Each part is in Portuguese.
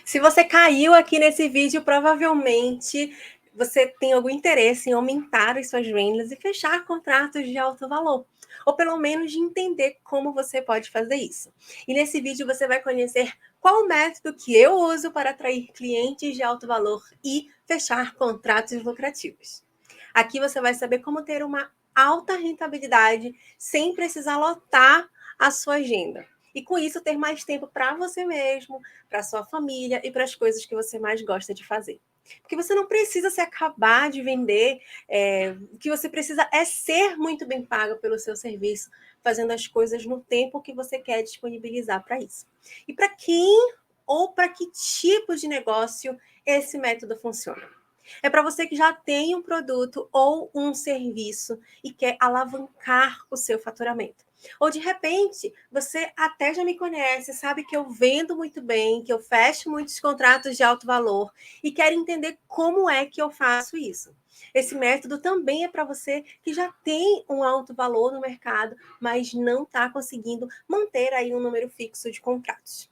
Se você caiu aqui nesse vídeo, provavelmente você tem algum interesse em aumentar as suas vendas e fechar contratos de alto valor, ou pelo menos de entender como você pode fazer isso. E nesse vídeo você vai conhecer qual o método que eu uso para atrair clientes de alto valor e fechar contratos lucrativos. Aqui você vai saber como ter uma alta rentabilidade sem precisar lotar a sua agenda. E com isso ter mais tempo para você mesmo, para sua família e para as coisas que você mais gosta de fazer. Porque você não precisa se acabar de vender, o que você precisa é ser muito bem pago pelo seu serviço, fazendo as coisas no tempo que você quer disponibilizar para isso. E para quem ou para que tipo de negócio esse método funciona? É para você que já tem um produto ou um serviço e quer alavancar o seu faturamento. Ou de repente, você até já me conhece, sabe que eu vendo muito bem, que eu fecho muitos contratos de alto valor e quer entender como é que eu faço isso. Esse método também é para você que já tem um alto valor no mercado, mas não está conseguindo manter aí um número fixo de contratos.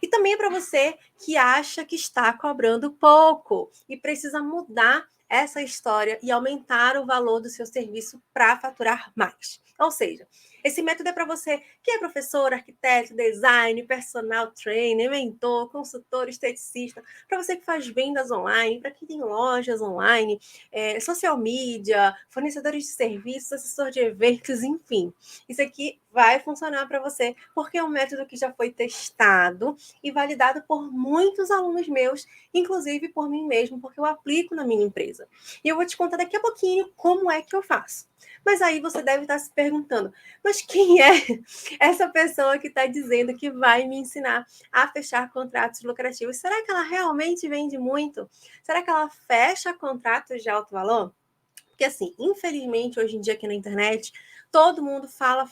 E também é para você que acha que está cobrando pouco e precisa mudar essa história e aumentar o valor do seu serviço para faturar mais. Ou seja, esse método é para você que é professor, arquiteto, design, personal trainer, mentor, consultor, esteticista, para você que faz vendas online, para quem tem lojas online, social media, fornecedores de serviços, assessor de eventos, enfim. Isso aqui vai funcionar para você, porque é um método que já foi testado e validado por muitos alunos meus, inclusive por mim mesmo, porque eu aplico na minha empresa. E eu vou te contar daqui a pouquinho como é que eu faço. Mas aí você deve estar se perguntando, mas quem é essa pessoa que está dizendo que vai me ensinar a fechar contratos lucrativos? Será que ela realmente vende muito? Será que ela fecha contratos de alto valor? Porque, assim, infelizmente, hoje em dia aqui na internet, todo mundo fala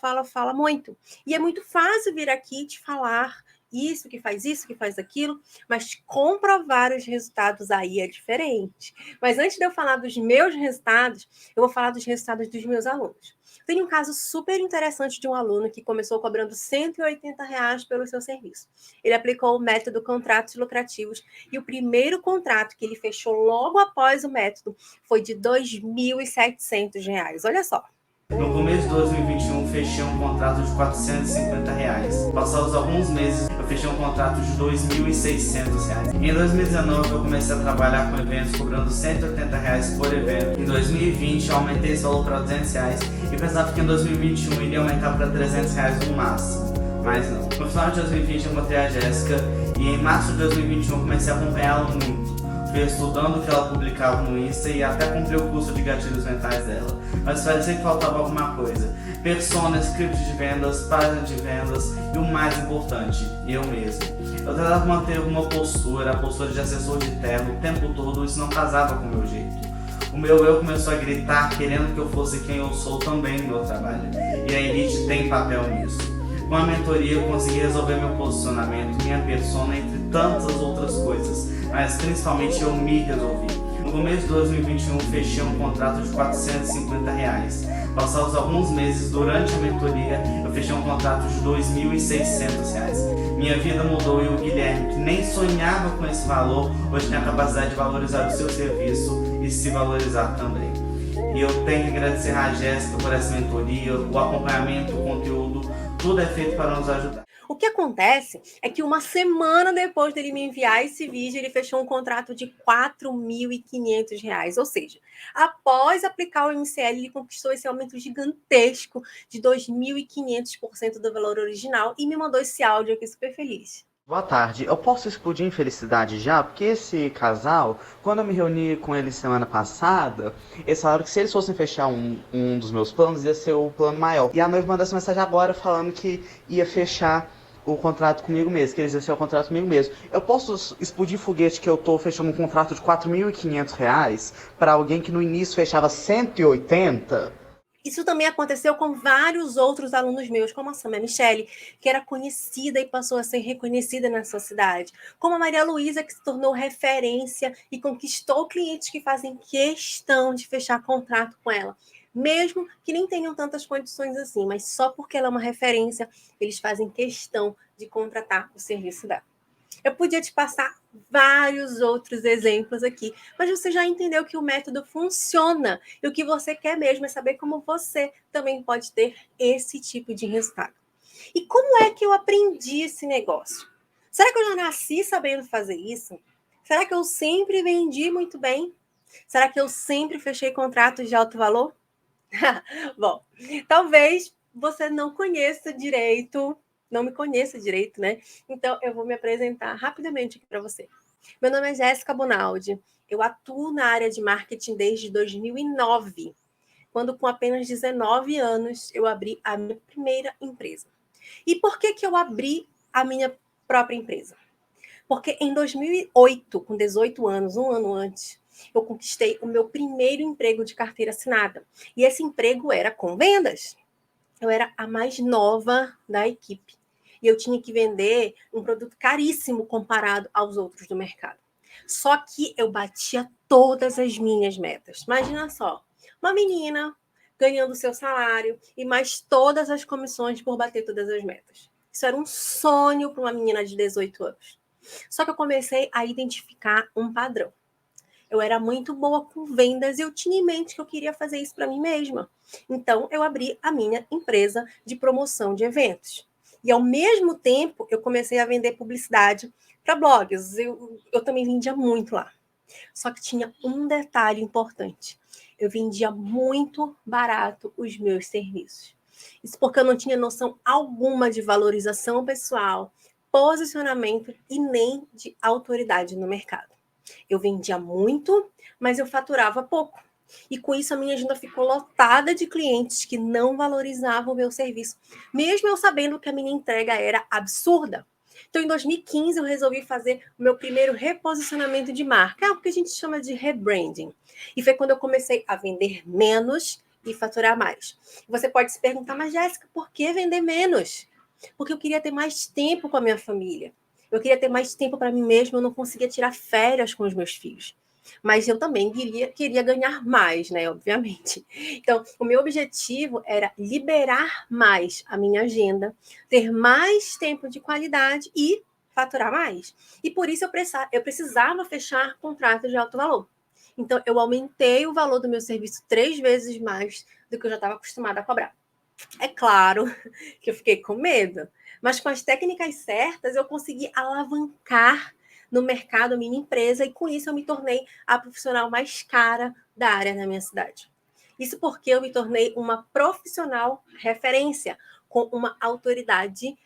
muito. E é muito fácil vir aqui te falar isso, que faz aquilo, mas comprovar os resultados aí é diferente. Mas antes de eu falar dos meus resultados, eu vou falar dos resultados dos meus alunos. Tem um caso super interessante de um aluno que começou cobrando R$ 180 pelo seu serviço. Ele aplicou o método contratos lucrativos e o primeiro contrato que ele fechou logo após o método foi de R$ 2.700. Olha só. No começo de 2021, fechei um contrato de R$ 450. Passados alguns meses, eu fechei um contrato de R$ 2.600. Em 2019, eu comecei a trabalhar com eventos cobrando R$ 180 por evento. Em 2020, eu aumentei esse valor para R$ 200 e pensava que em 2021 iria aumentar para R$ 300 no máximo. Mas não. No final de 2020, eu encontrei a Jéssica e em março de 2021 eu comecei a acompanhá-la muito. Fui estudando o que ela publicava no Insta e até cumpri o curso de gatilhos mentais dela. Mas parecia que faltava alguma coisa. Persona, script de vendas, página de vendas e o mais importante, eu mesmo. Eu tentava manter uma postura, a postura de assessor de terno o tempo todo, isso não casava com o meu jeito. O meu eu começou a gritar, querendo que eu fosse quem eu sou também no meu trabalho. E a Elite tem papel nisso. Com a mentoria eu consegui resolver meu posicionamento, minha persona, entre tantas outras coisas, mas principalmente eu me resolvi. No começo de 2021 fechei um contrato de R$ 450. Passados alguns meses, durante a mentoria, eu fechei um contrato de R$ 2.600. Minha vida mudou e o Guilherme, que nem sonhava com esse valor, hoje tem a capacidade de valorizar o seu serviço e se valorizar também. E eu tenho que agradecer a Jéssica por essa mentoria, o acompanhamento, o conteúdo, tudo é feito para nos ajudar. O que acontece é que uma semana depois dele me enviar esse vídeo, ele fechou um contrato de R$ 4.500. Ou seja, após aplicar o MCL, ele conquistou esse aumento gigantesco de 2.500% do valor original e me mandou esse áudio aqui super feliz. Boa tarde, eu posso explodir em felicidade já? Porque esse casal, quando eu me reuni com eles semana passada, eles falaram que se eles fossem fechar um dos meus planos, ia ser o plano maior. E a noiva mandou essa mensagem agora falando que ia fechar o contrato comigo mesmo, que eles iam fechar o contrato comigo mesmo. Eu posso explodir foguete que eu tô fechando um contrato de R$ 4.500 para alguém que no início fechava 180? Isso também aconteceu com vários outros alunos meus, como a Samia Michele, que era conhecida e passou a ser reconhecida na sua cidade, como a Maria Luísa, que se tornou referência e conquistou clientes que fazem questão de fechar contrato com ela, mesmo que nem tenham tantas condições assim, mas só porque ela é uma referência, eles fazem questão de contratar o serviço dela. Eu podia te passar vários outros exemplos aqui, mas você já entendeu que o método funciona e o que você quer mesmo é saber como você também pode ter esse tipo de resultado. E como é que eu aprendi esse negócio? Será que eu já nasci sabendo fazer isso? Será que eu sempre vendi muito bem? Será que eu sempre fechei contratos de alto valor? Bom, talvez você não conheça direito, não me conheça direito, né? Então, eu vou me apresentar rapidamente aqui para você. Meu nome é Jéssica Bonaldi. Eu atuo na área de marketing desde 2009, quando com apenas 19 anos eu abri a minha primeira empresa. E por que eu abri a minha própria empresa? Porque em 2008, com 18 anos, um ano antes, eu conquistei o meu primeiro emprego de carteira assinada. E esse emprego era com vendas. Eu era a mais nova da equipe. E eu tinha que vender um produto caríssimo comparado aos outros do mercado. Só que eu batia todas as minhas metas. Imagina só, uma menina ganhando seu salário e mais todas as comissões por bater todas as metas. Isso era um sonho para uma menina de 18 anos. Só que eu comecei a identificar um padrão. Eu era muito boa com vendas e eu tinha em mente que eu queria fazer isso para mim mesma. Então, eu abri a minha empresa de promoção de eventos. E, ao mesmo tempo, eu comecei a vender publicidade para blogs. Eu também vendia muito lá. Só que tinha um detalhe importante. Eu vendia muito barato os meus serviços. Isso porque eu não tinha noção alguma de valorização pessoal, posicionamento e nem de autoridade no mercado. Eu vendia muito, mas eu faturava pouco. E com isso a minha agenda ficou lotada de clientes que não valorizavam o meu serviço, mesmo eu sabendo que a minha entrega era absurda. Então, em 2015, eu resolvi fazer o meu primeiro reposicionamento de marca, o que a gente chama de rebranding. E foi quando eu comecei a vender menos e faturar mais. Você pode se perguntar, mas Jéssica, por que vender menos? Porque eu queria ter mais tempo com a minha família. Eu queria ter mais tempo para mim mesma, eu não conseguia tirar férias com os meus filhos. Mas eu também queria ganhar mais, né? Obviamente. Então, o meu objetivo era liberar mais a minha agenda, ter mais tempo de qualidade e faturar mais. E por isso eu precisava fechar contratos de alto valor. Então, eu aumentei o valor do meu serviço 3 vezes mais do que eu já estava acostumada a cobrar. É claro que eu fiquei com medo, mas com as técnicas certas eu consegui alavancar no mercado a minha empresa e com isso eu me tornei a profissional mais cara da área na minha cidade. Isso porque eu me tornei uma profissional referência com uma autoridade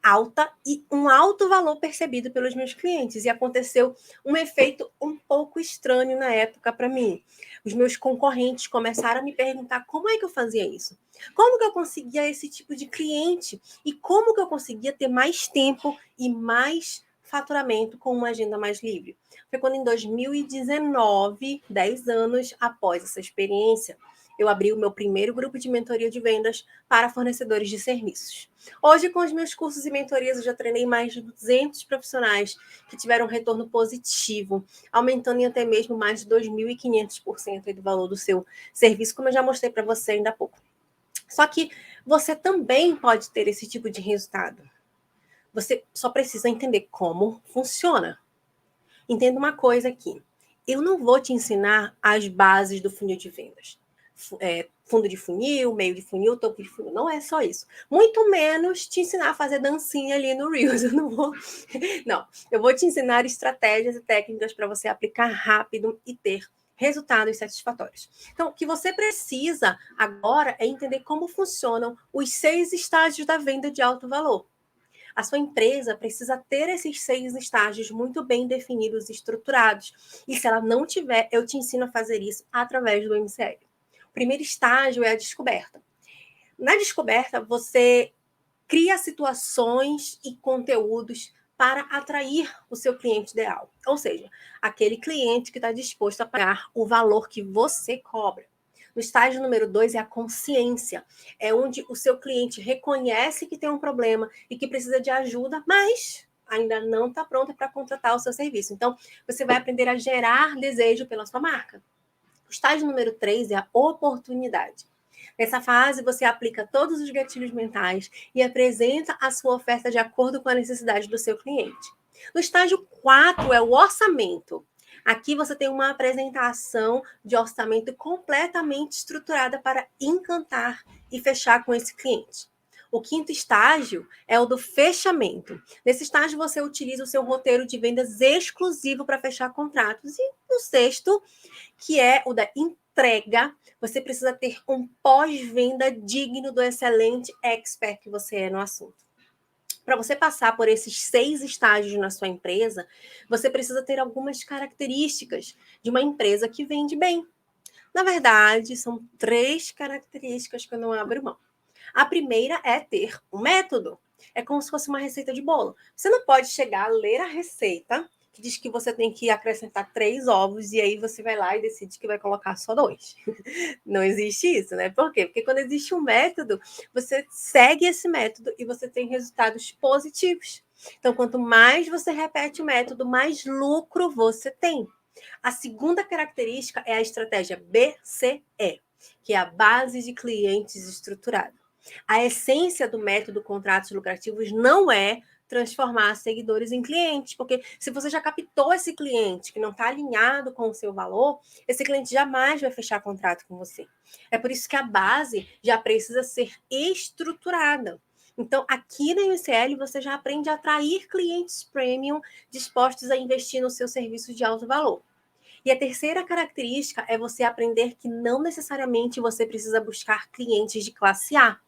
alta e um alto valor percebido pelos meus clientes. E aconteceu um efeito um pouco estranho na época para mim. Os meus concorrentes começaram a me perguntar como é que eu fazia isso? Como que eu conseguia esse tipo de cliente? E como que eu conseguia ter mais tempo e mais faturamento com uma agenda mais livre? Foi quando em 2019, 10 anos após essa experiência, eu abri o meu primeiro grupo de mentoria de vendas para fornecedores de serviços. Hoje, com os meus cursos e mentorias, eu já treinei mais de 200 profissionais que tiveram um retorno positivo, aumentando em até mesmo mais de 2.500% do valor do seu serviço, como eu já mostrei para você ainda há pouco. Só que você também pode ter esse tipo de resultado. Você só precisa entender como funciona. Entenda uma coisa aqui. Eu não vou te ensinar as bases do funil de vendas. Fundo de funil, meio de funil, topo de funil. Não é só isso. Muito menos te ensinar a fazer dancinha ali no Reels. Eu não vou. Não, eu vou te ensinar estratégias e técnicas para você aplicar rápido e ter resultados satisfatórios. Então, o que você precisa agora é entender como funcionam os 6 estágios da venda de alto valor. A sua empresa precisa ter esses 6 estágios muito bem definidos e estruturados. E se ela não tiver, eu te ensino a fazer isso através do MCL. O primeiro estágio é a descoberta. Na descoberta, você cria situações e conteúdos para atrair o seu cliente ideal. Ou seja, aquele cliente que está disposto a pagar o valor que você cobra. No estágio número 2 é a consciência. É onde o seu cliente reconhece que tem um problema e que precisa de ajuda, mas ainda não está pronto para contratar o seu serviço. Então, você vai aprender a gerar desejo pela sua marca. O estágio número 3 é a oportunidade. Nessa fase, você aplica todos os gatilhos mentais e apresenta a sua oferta de acordo com a necessidade do seu cliente. No estágio 4 é o orçamento. Aqui você tem uma apresentação de orçamento completamente estruturada para encantar e fechar com esse cliente. O quinto estágio é o do fechamento. Nesse estágio, você utiliza o seu roteiro de vendas exclusivo para fechar contratos. E no sexto, que é o da entrega, você precisa ter um pós-venda digno do excelente expert que você é no assunto. Para você passar por esses 6 estágios na sua empresa, você precisa ter algumas características de uma empresa que vende bem. Na verdade, são 3 características que eu não abro mão. A primeira é ter um método. É como se fosse uma receita de bolo. Você não pode chegar a ler a receita, que diz que você tem que acrescentar 3 ovos, e aí você vai lá e decide que vai colocar só 2. Não existe isso, né? Por quê? Porque quando existe um método, você segue esse método e você tem resultados positivos. Então, quanto mais você repete o método, mais lucro você tem. A segunda característica é a estratégia BCE, que é a base de clientes estruturada. A essência do método contratos lucrativos não é transformar seguidores em clientes, porque se você já captou esse cliente que não está alinhado com o seu valor, esse cliente jamais vai fechar contrato com você. É por isso que a base já precisa ser estruturada. Então, aqui na MCL, você já aprende a atrair clientes premium dispostos a investir no seu serviço de alto valor. E a terceira característica é você aprender que não necessariamente você precisa buscar clientes de classe A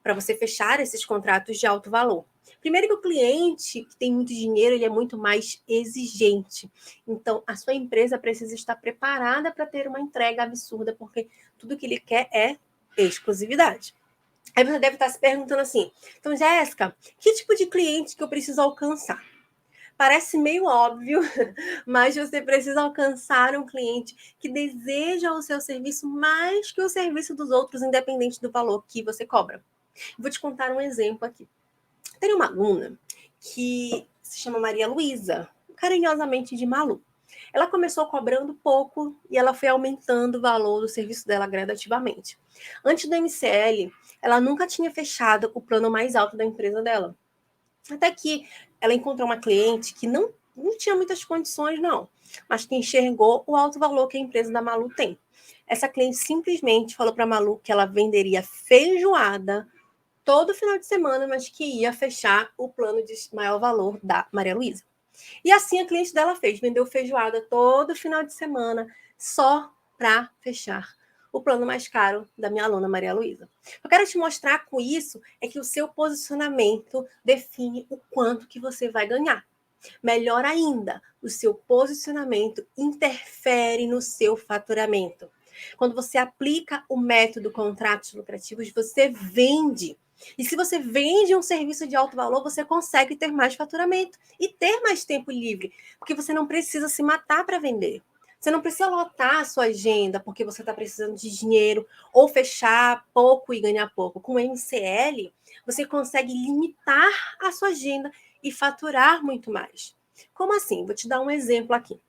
para você fechar esses contratos de alto valor. Primeiro que o cliente que tem muito dinheiro, ele é muito mais exigente. Então, a sua empresa precisa estar preparada para ter uma entrega absurda, porque tudo que ele quer é exclusividade. Aí você deve estar se perguntando assim, então, Jéssica, que tipo de cliente que eu preciso alcançar? Parece meio óbvio, mas você precisa alcançar um cliente que deseja o seu serviço mais que o serviço dos outros, independente do valor que você cobra. Vou te contar um exemplo aqui. Tem uma aluna que se chama Maria Luísa, carinhosamente de Malu. Ela começou cobrando pouco e ela foi aumentando o valor do serviço dela gradativamente. Antes do MCL, ela nunca tinha fechado o plano mais alto da empresa dela. Até que ela encontrou uma cliente que não tinha muitas condições, não, mas que enxergou o alto valor que a empresa da Malu tem. Essa cliente simplesmente falou para a Malu que ela venderia feijoada todo final de semana, mas que ia fechar o plano de maior valor da Maria Luísa. E assim a cliente dela fez, vendeu feijoada todo final de semana, só para fechar o plano mais caro da minha aluna Maria Luísa. Eu quero te mostrar com isso é que o seu posicionamento define o quanto que você vai ganhar. Melhor ainda, o seu posicionamento interfere no seu faturamento. Quando você aplica o método contratos lucrativos, você vende. E se você vende um serviço de alto valor, você consegue ter mais faturamento e ter mais tempo livre, porque você não precisa se matar para vender. Você não precisa lotar a sua agenda porque você está precisando de dinheiro ou fechar pouco e ganhar pouco. Com o MCL, você consegue limitar a sua agenda e faturar muito mais. Como assim? Vou te dar um exemplo aqui.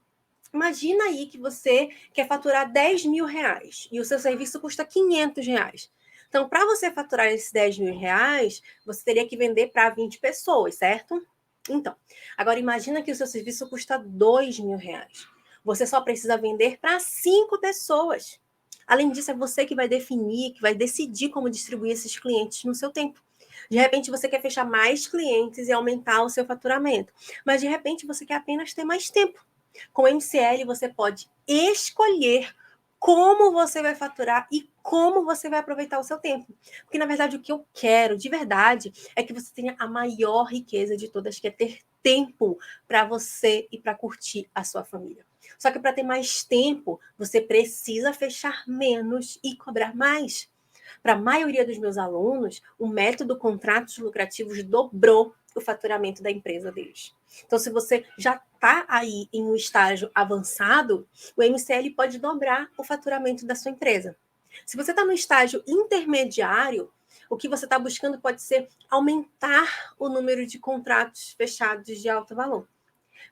Imagina aí que você quer faturar 10 mil reais e o seu serviço custa 500 reais. Então, para você faturar esses 10 mil reais, você teria que vender para 20 pessoas, certo? Então, agora imagina que o seu serviço custa 2 mil reais. Você só precisa vender para 5 pessoas. Além disso, é você que vai definir, que vai decidir como distribuir esses clientes no seu tempo. De repente, você quer fechar mais clientes e aumentar o seu faturamento. Mas, de repente, você quer apenas ter mais tempo. Com o MCL, você pode escolher como você vai faturar e como você vai aproveitar o seu tempo. Porque, na verdade, o que eu quero, de verdade, é que você tenha a maior riqueza de todas, que é ter tempo para você e para curtir a sua família. Só que para ter mais tempo, você precisa fechar menos e cobrar mais. Para a maioria dos meus alunos, o método contratos lucrativos dobrou o faturamento da empresa deles. Então, se você já está aí em um estágio avançado, o MCL pode dobrar o faturamento da sua empresa. Se você está no estágio intermediário, o que você está buscando pode ser aumentar o número de contratos fechados de alto valor.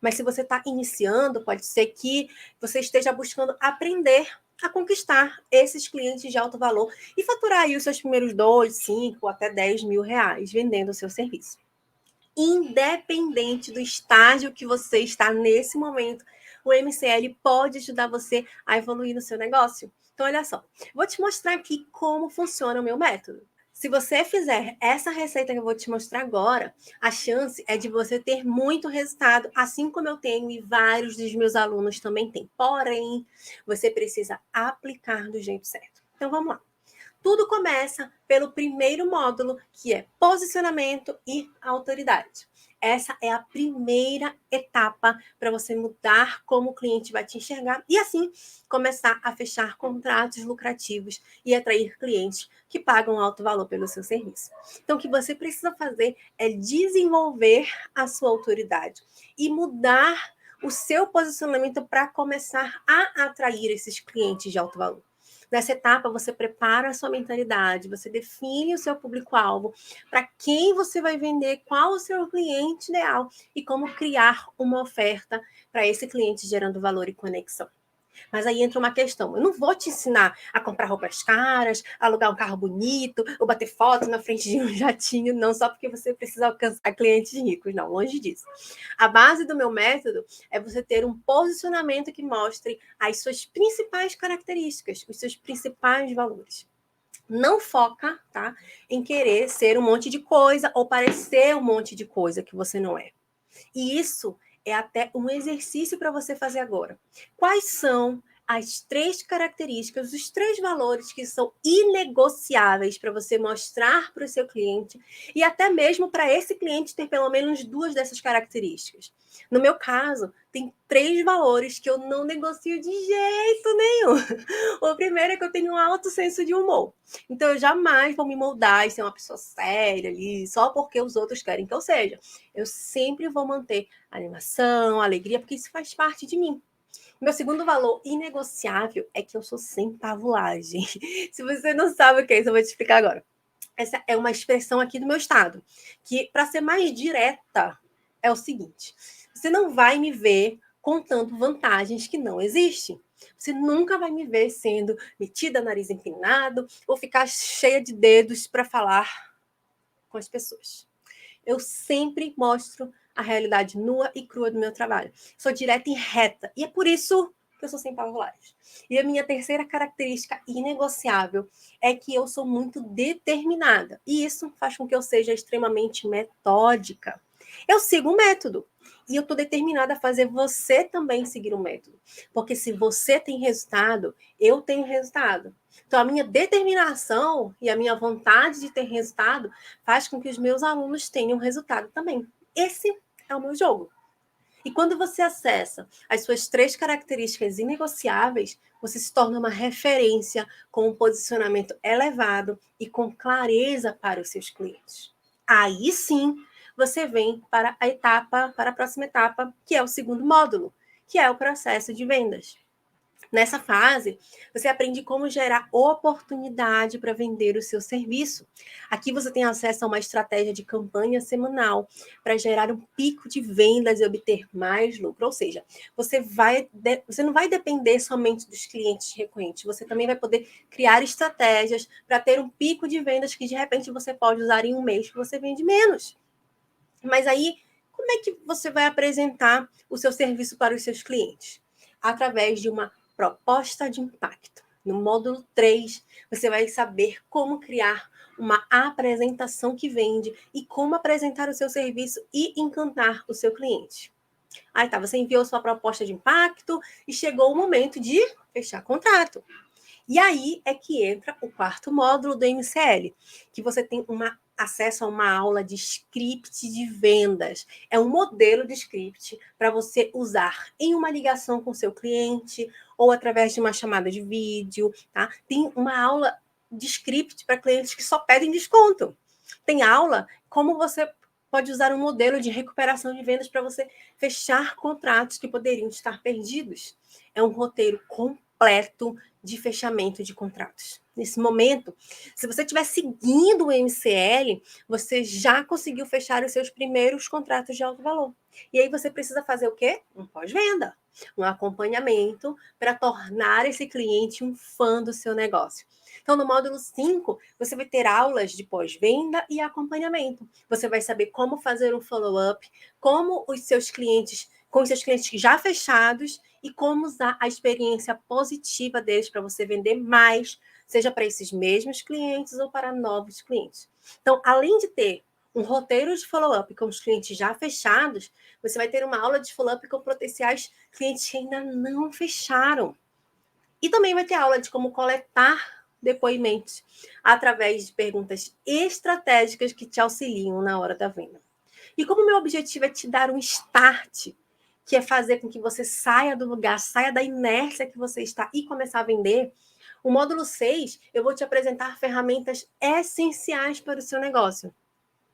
Mas se você está iniciando, pode ser que você esteja buscando aprender a conquistar esses clientes de alto valor e faturar aí os seus primeiros 2, 5 até 10 mil reais vendendo o seu serviço. independente do estágio que você está nesse momento, o MCL pode ajudar você a evoluir no seu negócio. Então, olha só, vou te mostrar aqui como funciona o meu método. Se você fizer essa receita que eu vou te mostrar agora, a chance é de você ter muito resultado, assim como eu tenho e vários dos meus alunos também têm. Porém, você precisa aplicar do jeito certo. Então, vamos lá. Tudo começa pelo primeiro módulo, que é posicionamento e autoridade. Essa é a primeira etapa para você mudar como o cliente vai te enxergar e assim começar a fechar contratos lucrativos e atrair clientes que pagam alto valor pelo seu serviço. Então, o que você precisa fazer é desenvolver a sua autoridade e mudar o seu posicionamento para começar a atrair esses clientes de alto valor. Nessa etapa, você prepara a sua mentalidade, você define o seu público-alvo, para quem você vai vender, qual o seu cliente ideal e como criar uma oferta para esse cliente gerando valor e conexão. Mas aí entra uma questão. Eu não vou te ensinar a comprar roupas caras, alugar um carro bonito, ou bater foto na frente de um jatinho, não só porque você precisa alcançar clientes ricos, não, longe disso. A base do meu método é você ter um posicionamento que mostre as suas principais características, os seus principais valores. Não foca, tá, em querer ser um monte de coisa ou parecer um monte de coisa que você não é. E isso é até um exercício para você fazer agora. Quais são as 3 características, os 3 valores que são inegociáveis para você mostrar para o seu cliente e até mesmo para esse cliente ter pelo menos 2 dessas características? No meu caso, tem 3 valores que eu não negocio de jeito nenhum. O primeiro é que eu tenho um alto senso de humor. Então, eu jamais vou me moldar e ser uma pessoa séria ali, só porque os outros querem que eu seja. Eu sempre vou manter a animação, a alegria, porque isso faz parte de mim. Meu segundo valor inegociável é que eu sou sem pavulagem. Se você não sabe o que é isso, eu vou te explicar agora. Essa é uma expressão aqui do meu estado, que, para ser mais direta, é o seguinte: você não vai me ver contando vantagens que não existem. Você nunca vai me ver sendo metida, nariz empinado, ou ficar cheia de dedos para falar com as pessoas. Eu sempre mostro a realidade nua e crua do meu trabalho. Sou direta e reta. E é por isso que eu sou sem pavulares. E a minha terceira característica inegociável é que eu sou muito determinada. E isso faz com que eu seja extremamente metódica. Eu sigo um método. E eu estou determinada a fazer você também seguir um método. Porque se você tem resultado, eu tenho resultado. Então, a minha determinação e a minha vontade de ter resultado faz com que os meus alunos tenham resultado também. Esse é o meu jogo. E quando você acessa as suas 3 características inegociáveis, você se torna uma referência com um posicionamento elevado e com clareza para os seus clientes. Aí sim, você vem para a próxima etapa, que é o segundo módulo, que é o processo de vendas. Nessa fase, você aprende como gerar oportunidade para vender o seu serviço. Aqui você tem acesso a uma estratégia de campanha semanal para gerar um pico de vendas e obter mais lucro. Ou seja, você não vai depender somente dos clientes recorrentes, você também vai poder criar estratégias para ter um pico de vendas que de repente você pode usar em um mês que você vende menos. Mas aí, como é que você vai apresentar o seu serviço para os seus clientes? Através de uma proposta de impacto. No módulo 3, você vai saber como criar uma apresentação que vende e como apresentar o seu serviço e encantar o seu cliente. Aí tá, você enviou sua proposta de impacto e chegou o momento de fechar contrato. E aí é que entra o 4º módulo do MCL, que você tem acesso a uma aula de script de vendas. É um modelo de script para você usar em uma ligação com seu cliente ou através de uma chamada de vídeo, tá? Tem uma aula de script para clientes que só pedem desconto. Tem aula como você pode usar um modelo de recuperação de vendas para você fechar contratos que poderiam estar perdidos. É um roteiro completo de fechamento de contratos. Nesse momento, se você estiver seguindo o MCL, você já conseguiu fechar os seus primeiros contratos de alto valor. E aí você precisa fazer o quê? Um pós-venda. um acompanhamento para tornar esse cliente um fã do seu negócio. Então, no módulo 5, você vai ter aulas de pós-venda e acompanhamento. Você vai saber como fazer um follow-up, como com os seus clientes já fechados e como usar a experiência positiva deles para você vender mais, seja para esses mesmos clientes ou para novos clientes. Então, além de ter um roteiro de follow-up com os clientes já fechados, você vai ter uma aula de follow-up com potenciais clientes que ainda não fecharam. E também vai ter aula de como coletar depoimentos através de perguntas estratégicas que te auxiliam na hora da venda. E como meu objetivo é te dar um start, que é fazer com que você saia do lugar, saia da inércia que você está e começar a vender, o módulo 6, eu vou te apresentar ferramentas essenciais para o seu negócio.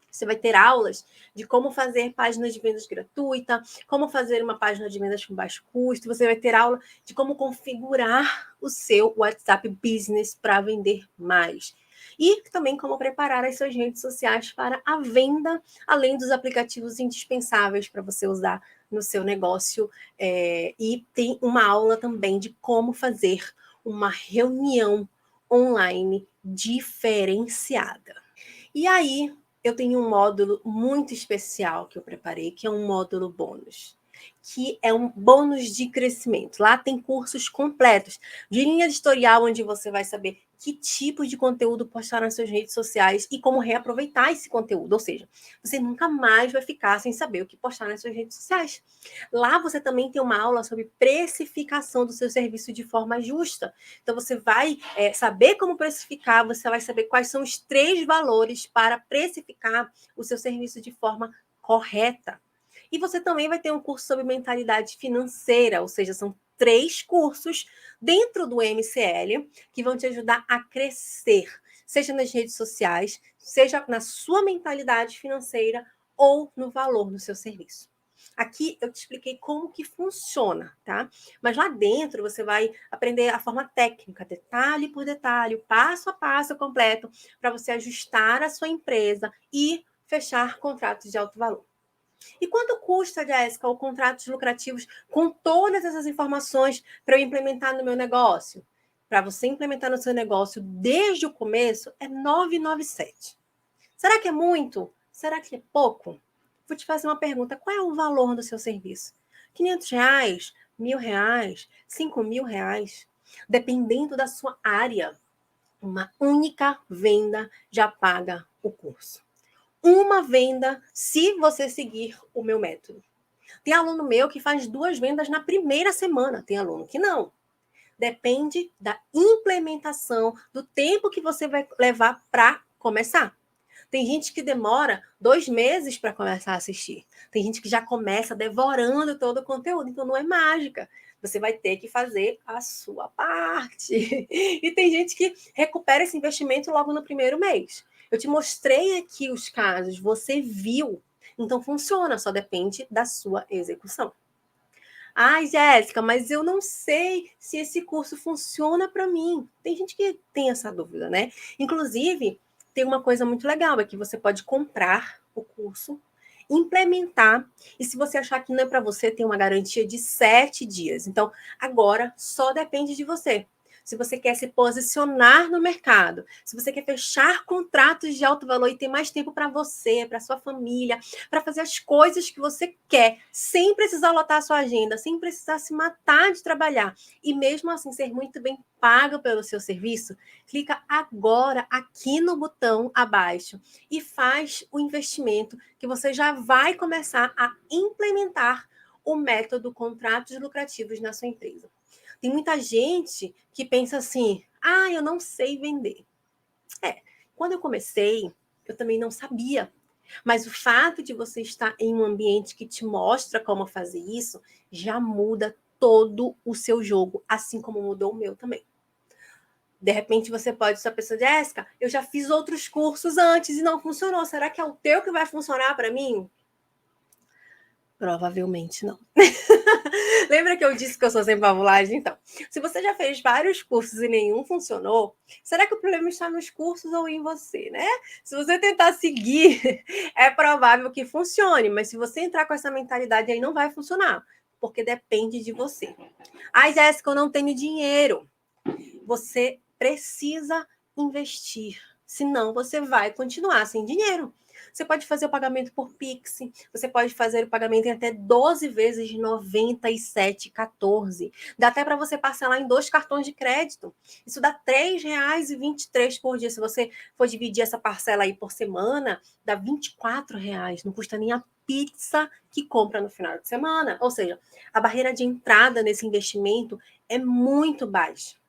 Você vai ter aulas de como fazer páginas de vendas gratuita, como fazer uma página de vendas com baixo custo. Você vai ter aula de como configurar o seu WhatsApp Business para vender mais. E também como preparar as suas redes sociais para a venda, além dos aplicativos indispensáveis para você usar no seu negócio. E tem uma aula também de como fazer uma reunião online diferenciada. E aí, eu tenho um módulo muito especial que eu preparei, que é um módulo bônus, que é um bônus de crescimento. Lá tem cursos completos de linha editorial, onde você vai saber que tipo de conteúdo postar nas suas redes sociais e como reaproveitar esse conteúdo. Ou seja, você nunca mais vai ficar sem saber o que postar nas suas redes sociais. Lá você também tem uma aula sobre precificação do seu serviço de forma justa. Então, você vai saber como precificar, você vai saber quais são os 3 valores para precificar o seu serviço de forma correta. E você também vai ter um curso sobre mentalidade financeira, ou seja, são 3 cursos dentro do MCL que vão te ajudar a crescer, seja nas redes sociais, seja na sua mentalidade financeira ou no valor do seu serviço. Aqui eu te expliquei como que funciona, tá? Mas lá dentro você vai aprender a forma técnica, detalhe por detalhe, passo a passo completo, para você ajustar a sua empresa e fechar contratos de alto valor. E quanto custa, Jéssica, o contratos lucrativos com todas essas informações para eu implementar no meu negócio? Para você implementar no seu negócio desde o começo, é R$ 997. Será que é muito? Será que é pouco? Vou te fazer uma pergunta. Qual é o valor do seu serviço? R$500? R$1.000? R$5.000? Dependendo da sua área, uma única venda já paga o curso. Uma venda se você seguir o meu método. Tem aluno meu que faz 2 vendas na primeira semana, tem aluno que não. Depende da implementação, do tempo que você vai levar para começar. Tem gente que demora 2 meses para começar a assistir. Tem gente que já começa devorando todo o conteúdo, então não é mágica. Você vai ter que fazer a sua parte. E tem gente que recupera esse investimento logo no primeiro mês. Eu te mostrei aqui os casos, você viu. Então funciona, só depende da sua execução. Ai, Jéssica, mas eu não sei se esse curso funciona para mim. Tem gente que tem essa dúvida, né? Inclusive, tem uma coisa muito legal, é que você pode comprar o curso, implementar, e se você achar que não é para você, tem uma garantia de 7 dias. Então, agora só depende de você. Se você quer se posicionar no mercado, se você quer fechar contratos de alto valor e ter mais tempo para você, para sua família, para fazer as coisas que você quer, sem precisar lotar a sua agenda, sem precisar se matar de trabalhar, e mesmo assim ser muito bem pago pelo seu serviço, clica agora aqui no botão abaixo e faz o investimento que você já vai começar a implementar o método contratos lucrativos na sua empresa. Tem muita gente que pensa assim, eu não sei vender. Quando eu comecei, eu também não sabia. Mas o fato de você estar em um ambiente que te mostra como fazer isso, já muda todo o seu jogo, assim como mudou o meu também. De repente você pode estar pensando, Jéssica, eu já fiz outros cursos antes e não funcionou. Será que é o teu que vai funcionar para mim? Provavelmente não. Lembra que eu disse que eu sou sem pavulagem? Então, se você já fez vários cursos e nenhum funcionou, será que o problema está nos cursos ou em você, né? Se você tentar seguir, é provável que funcione, mas se você entrar com essa mentalidade aí, não vai funcionar. porque depende de você. Ai, Jéssica, eu não tenho dinheiro. Você precisa investir, senão você vai continuar sem dinheiro. Você pode fazer o pagamento por Pix, você pode fazer o pagamento em até 12 vezes de R$ 97,14. Dá até para você parcelar em 2 cartões de crédito. Isso dá R$ 3,23 por dia. Se você for dividir essa parcela aí por semana, dá R$ 24,00. Não custa nem a pizza que compra no final de semana. Ou seja, a barreira de entrada nesse investimento é muito baixa.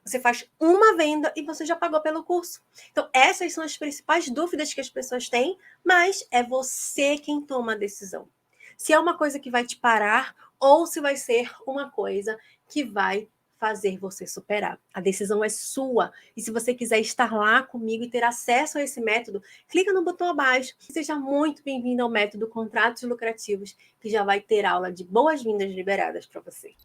Você faz uma venda e você já pagou pelo curso. Então, essas são as principais dúvidas que as pessoas têm, mas é você quem toma a decisão. Se é uma coisa que vai te parar ou se vai ser uma coisa que vai fazer você superar. A decisão é sua. E se você quiser estar lá comigo e ter acesso a esse método, clica no botão abaixo. Seja muito bem-vindo ao método Contratos Lucrativos, que já vai ter aula de boas-vindas liberadas para você.